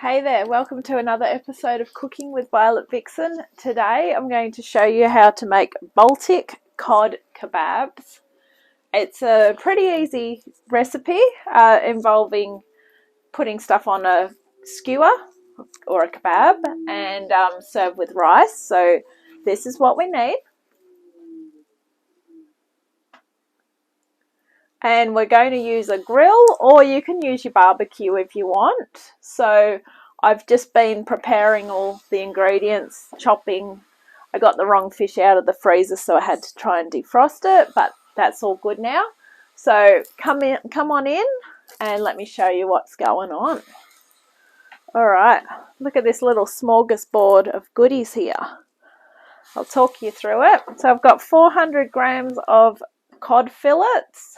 Hey there, welcome to another episode of Cooking with Violet Vixen. Today I'm going to show you how to make Baltic cod kebabs. It's a pretty easy recipe involving putting stuff on a skewer or a kebab and serve with rice. So this is what we need. And we're going to use a grill, or you can use your barbecue if you want. So I've just been preparing all the ingredients, chopping. I got the wrong fish out of the freezer, so I had to try and defrost it, but that's all good now. So come on in and let me show you what's going on. All right, look at this little smorgasbord of goodies here. I'll talk you through it. So I've got 400 grams of cod fillets.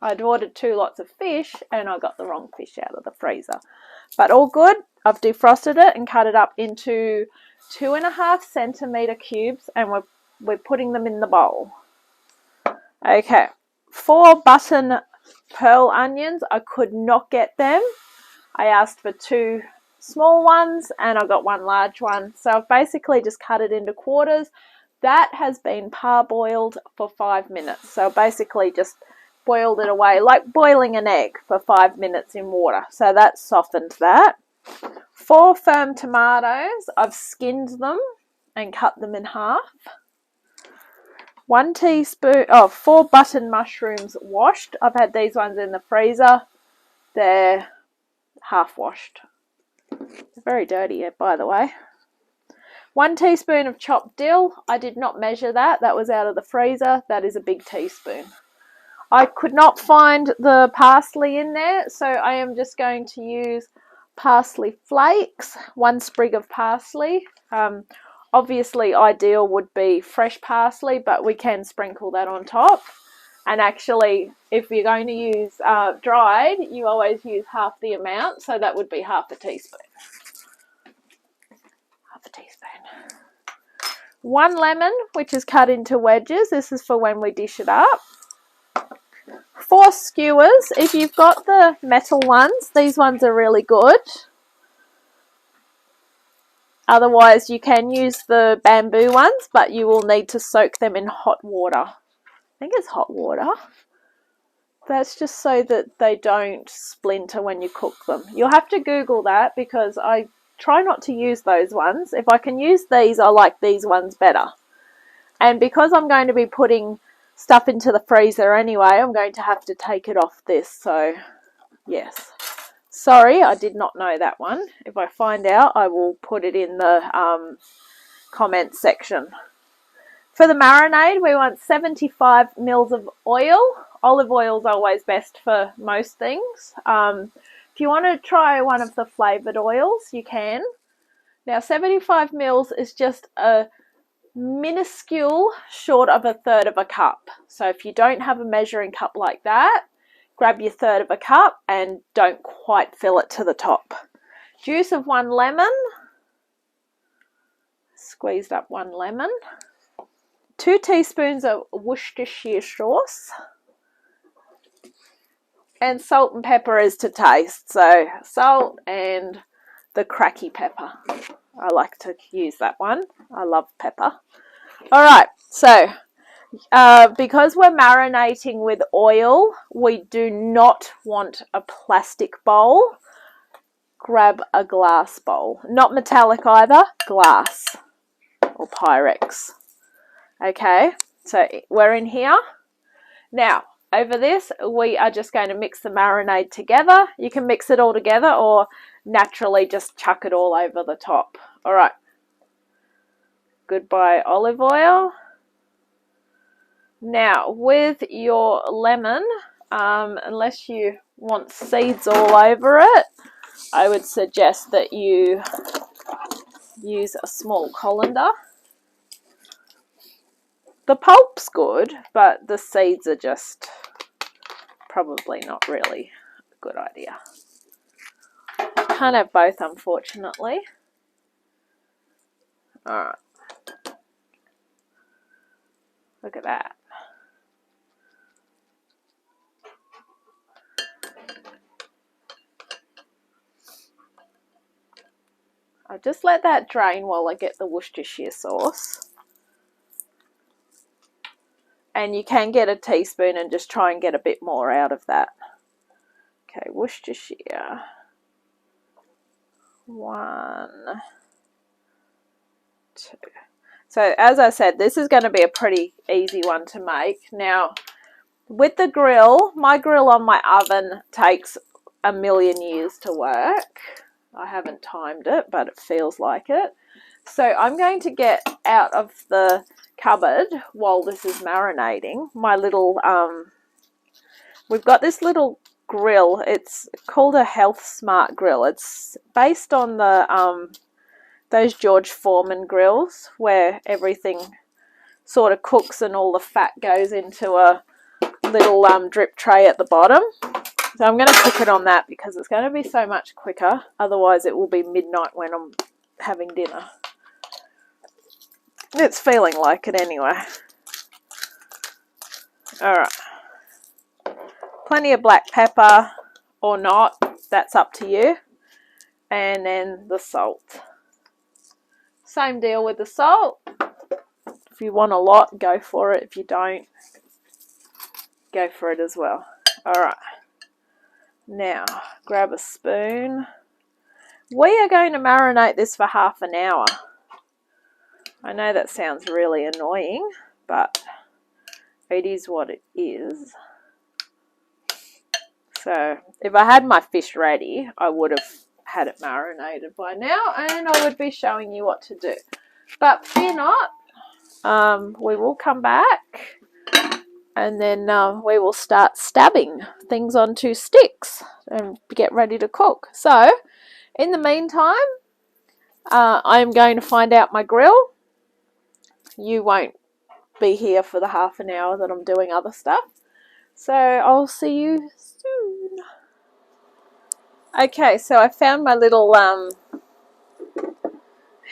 I'd ordered 2 lots of fish and I got the wrong fish out of the freezer. But all good. I've defrosted it and cut it up into 2.5 centimetre cubes, and we're putting them in the bowl. Okay, 4 button pearl onions. I could not get them. I asked for 2 small ones and I got 1 large one. So I've basically just cut it into quarters. That has been parboiled for 5 minutes. So basically just boiled it away like boiling an egg for 5 minutes in water. So that softened that. 4 firm tomatoes. I've skinned them and cut them in half. 1 teaspoon, 4 button mushrooms washed. I've had these ones in the freezer. They're half washed. They're very dirty, by the way. 1 teaspoon of chopped dill. I did not measure that. That was out of the freezer. That is a big teaspoon. I could not find the parsley in there, so I am just going to use parsley flakes, 1 sprig of parsley. Obviously, ideal would be fresh parsley, but we can sprinkle that on top. And actually, if you're going to use dried, you always use half the amount, so that would be half a teaspoon. Half a teaspoon. 1 lemon, which is cut into wedges. This is for when we dish it up. 4 skewers. If you've got the metal ones, these ones are really good. Otherwise, you can use the bamboo ones, but you will need to soak them in hot water. I think it's hot water. That's just so that they don't splinter when you cook them. You'll have to Google that because I try not to use those ones. If I can use these, I like these ones better. And because I'm going to be putting stuff into the freezer anyway, I'm going to have to take it off this. So, yes. Sorry, I did not know that one. If I find out, I will put it in the comments section. For the marinade, we want 75 mils of oil. Olive oil is always best for most things. If you want to try one of the flavoured oils, you can. Now, 75 mils is just a minuscule short of 1/3 of a cup. So if you don't have a measuring cup like that, grab your 1/3 of a cup and don't quite fill it to the top. Juice of 1 lemon. Squeezed up 1 lemon. 2 teaspoons of Worcestershire sauce. And salt and pepper is to taste. So salt and the cracky pepper. I like to use that one. I love pepper. All right, so because we're marinating with oil, we do not want a plastic bowl. Grab a glass bowl. Not metallic either, glass or Pyrex. Okay, so we're in here. Now, over this, we are just going to mix the marinade together. You can mix it all together or naturally just chuck it all over the top. All right. Goodbye olive oil. Now, with your lemon, unless you want seeds all over it, I would suggest that you use a small colander. The pulp's good, but the seeds are just probably not really a good idea. Can't have both, unfortunately. All right. Look at that. I'll just let that drain while I get the Worcestershire sauce. And you can get a teaspoon and just try and get a bit more out of that. Okay, Worcestershire. 1, 2. So as I said, this is going to be a pretty easy one to make. Now, with the grill, my grill on my oven takes a million years to work. I haven't timed it, but it feels like it. So I'm going to get out of the cupboard while this is marinating my little, we've got this little grill. It's called a Health Smart grill. It's based on the those George Foreman grills where everything sort of cooks and all the fat goes into a little drip tray at the bottom. So I'm going to cook it on that because it's going to be so much quicker. Otherwise it will be midnight when I'm having dinner. It's feeling like it anyway. Alright. Plenty of black pepper or not. That's up to you. And then the salt. Same deal with the salt. If you want a lot, go for it. If you don't, go for it as well. Alright. Now, grab a spoon. We are going to marinate this for half an hour. I know that sounds really annoying, but it is what it is. So, if I had my fish ready, I would have had it marinated by now, and I would be showing you what to do. But fear not, we will come back, and then we will start stabbing things onto sticks and get ready to cook. So, in the meantime, I am going to find out my grill. You won't be here for the half an hour that I'm doing other stuff. So I'll see you soon. Okay, so I found my little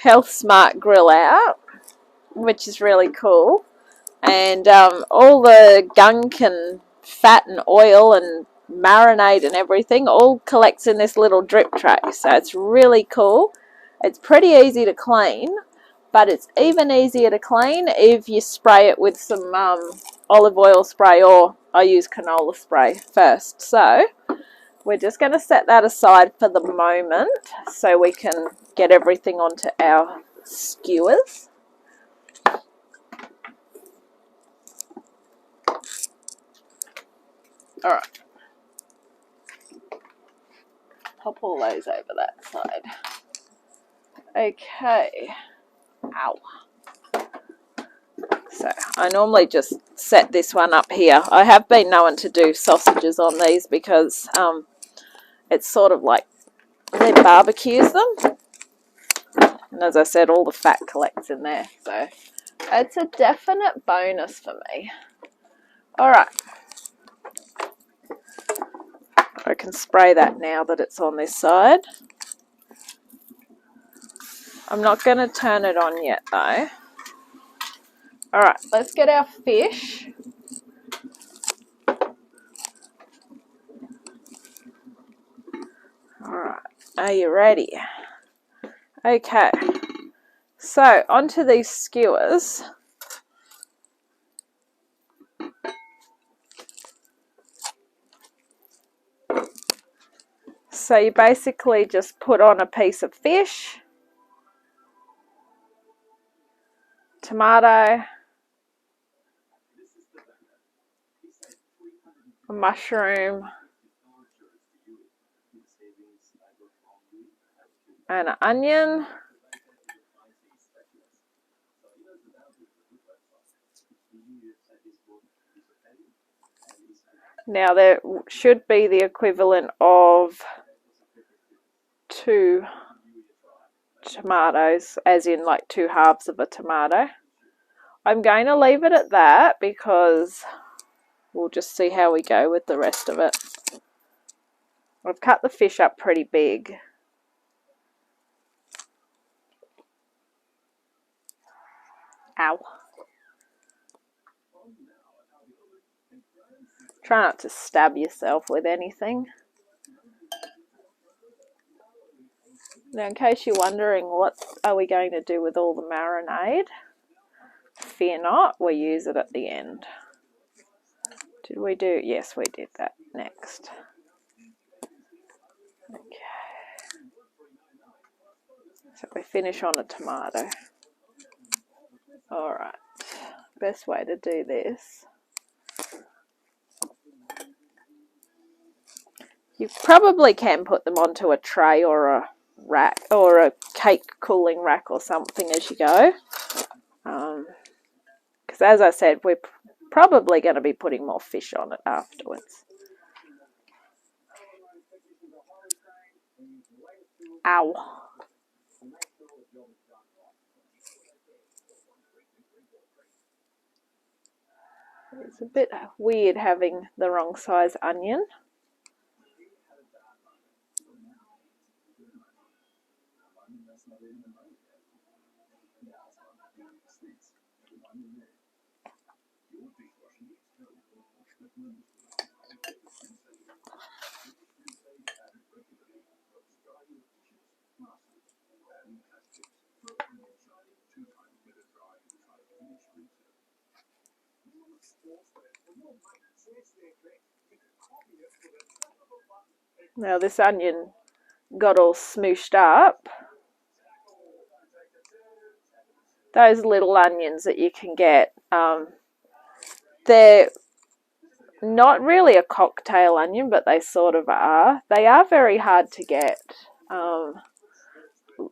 Health Smart grill out, which is really cool. And all the gunk and fat and oil and marinade and everything all collects in this little drip tray. So it's really cool. It's pretty easy to clean. But it's even easier to clean if you spray it with some olive oil spray, or I use canola spray first. So we're just going to set that aside for the moment so we can get everything onto our skewers. Alright. Pop all those over that side. Okay. Ow. So I normally just set this one up here. I have been known to do sausages on these because it's sort of like they barbecues them. And as I said, all the fat collects in there. So it's a definite bonus for me. Alright. I can spray that now that it's on this side. I'm not going to turn it on yet though. Alright, let's get our fish. Alright, are you ready? Okay, so onto these skewers. So you basically just put on a piece of fish, tomato, a mushroom, and an onion. Now there should be the equivalent of 2 tomatoes, as in like 2 halves of a tomato. I'm going to leave it at that because we'll just see how we go with the rest of it. I've cut the fish up pretty big. Ow. Try not to stab yourself with anything. Now, in case you're wondering what are we going to do with all the marinade, fear not, we'll use it at the end. Did we do? Yes, we did that next. Okay. So we finish on a tomato. Alright, best way to do this. You probably can put them onto a tray or a rack or a cake cooling rack or something as you go. Because as I said, we're probably going to be putting more fish on it afterwards. Ow. It's a bit weird having the wrong size onion. Now this onion got all smooshed up. Those little onions that you can get, they're not really a cocktail onion, but they sort of are. They are very hard to get.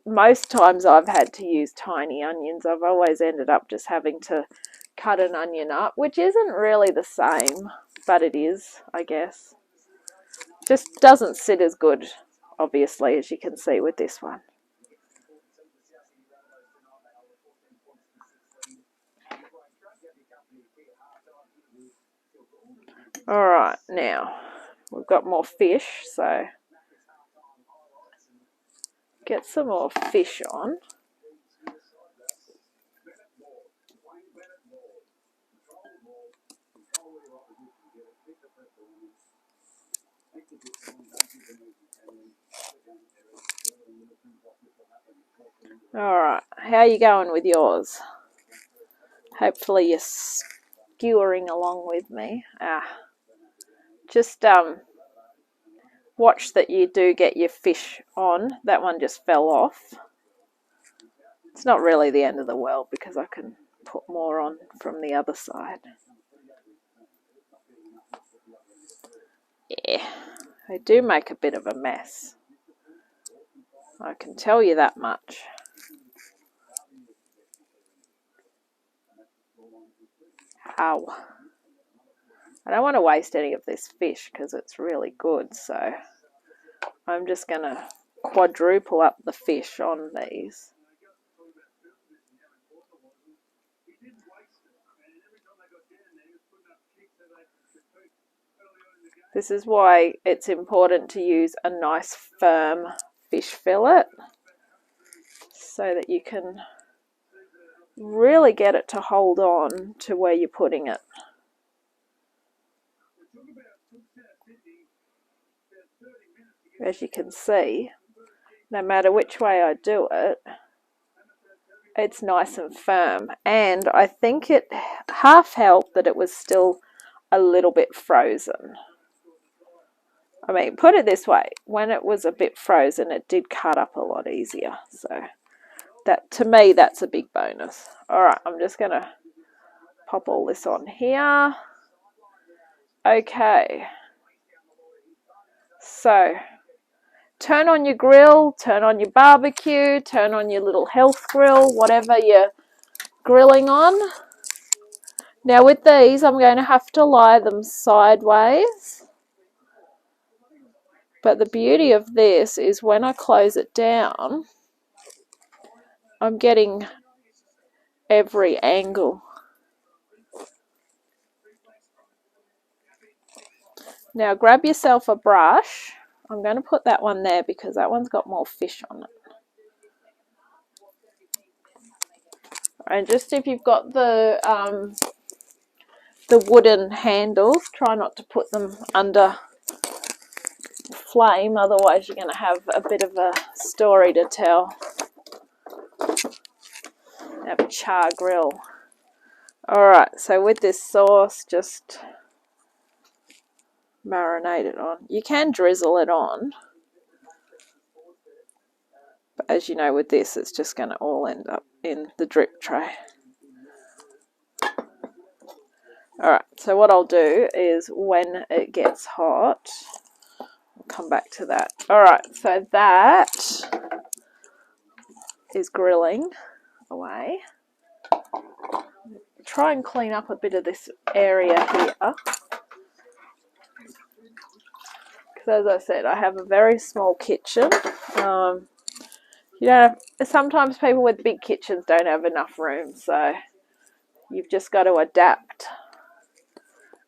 Most times I've had to use tiny onions. I've always ended up just having to cut an onion up, which isn't really the same, but it is, I guess. Just doesn't sit as good, obviously, as you can see with this one. Alright, now we've got more fish, so get some more fish on. Alright, how are you going with yours? Hopefully you're skewering along with me. Just watch that you do get your fish on. That one just fell off. It's not really the end of the world because I can put more on from the other side. Yeah, they do make a bit of a mess. I can tell you that much. Ow. I don't want to waste any of this fish because it's really good, so I'm just going to quadruple up the fish on these. This is why it's important to use a nice firm fish fillet so that you can really get it to hold on to where you're putting it. As you can see, no matter which way I do it, it's nice and firm. And I think it half helped that it was still a little bit frozen. I mean, put it this way, when it was a bit frozen, it did cut up a lot easier. So that, to me, that's a big bonus. Alright, I'm just going to pop all this on here. Okay. So turn on your grill, turn on your barbecue, turn on your little health grill, whatever you're grilling on. Now with these, I'm going to have to lie them sideways. But the beauty of this is when I close it down, I'm getting every angle. Now grab yourself a brush. I'm going to put that one there because that one's got more fish on it. And just if you've got the wooden handles, try not to put them under flame, otherwise you're going to have a bit of a story to tell. Have a char grill. Alright, so with this sauce, just marinate it on. You can drizzle it on, but as you know with this, it's just going to all end up in the drip tray. Alright, so what I'll do is when it gets hot, I'll come back to that. Alright, so that is grilling away. Try and clean up a bit of this area here. Because as I said, I have a very small kitchen. You don't have, sometimes people with big kitchens don't have enough room, so you've just got to adapt.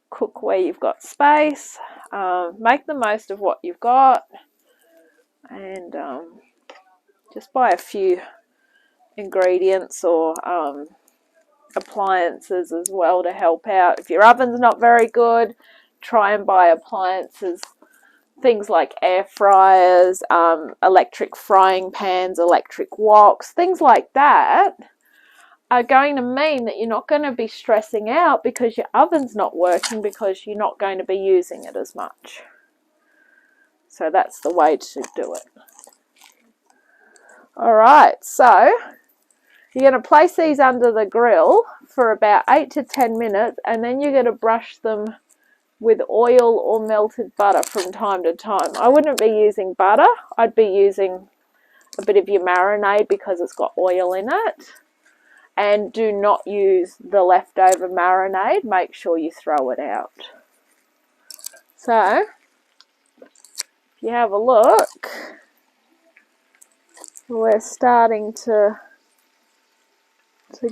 Cook where you've got space. Make the most of what you've got, and just buy a few ingredients or appliances as well to help out. If your oven's not very good, try and buy appliances, things like air fryers, electric frying pans, electric woks, things like that are going to mean that you're not going to be stressing out because your oven's not working, because you're not going to be using it as much. So that's the way to do it. Alright, so you're going to place these under the grill for about 8 to 10 minutes, and then you're going to brush them with oil or melted butter from time to time. I wouldn't be using butter. I'd be using a bit of your marinade because it's got oil in it. And do not use the leftover marinade. Make sure you throw it out. So, if you have a look, we're starting to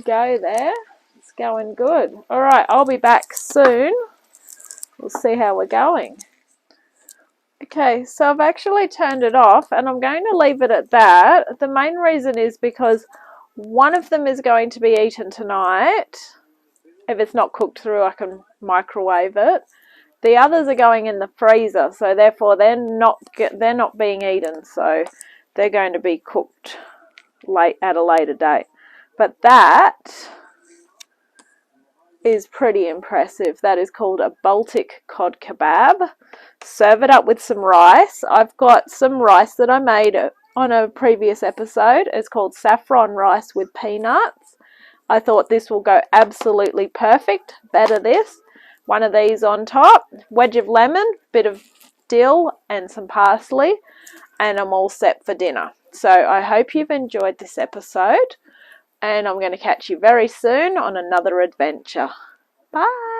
go there. It's going good. Alright, I'll be back soon. We'll see how we're going. Okay, so I've actually turned it off and I'm going to leave it at that. The main reason is because one of them is going to be eaten tonight. If it's not cooked through, I can microwave it. The others are going in the freezer, so therefore they're not being eaten, so they're going to be cooked at a later date. But that is pretty impressive. That is called a Baltic cod kebab. Serve it up with some rice. I've got some rice that I made on a previous episode. It's called saffron rice with peanuts. I thought this will go absolutely perfect. Better this. One of these on top. Wedge of lemon, bit of dill and some parsley. And I'm all set for dinner. So I hope you've enjoyed this episode. And I'm going to catch you very soon on another adventure. Bye.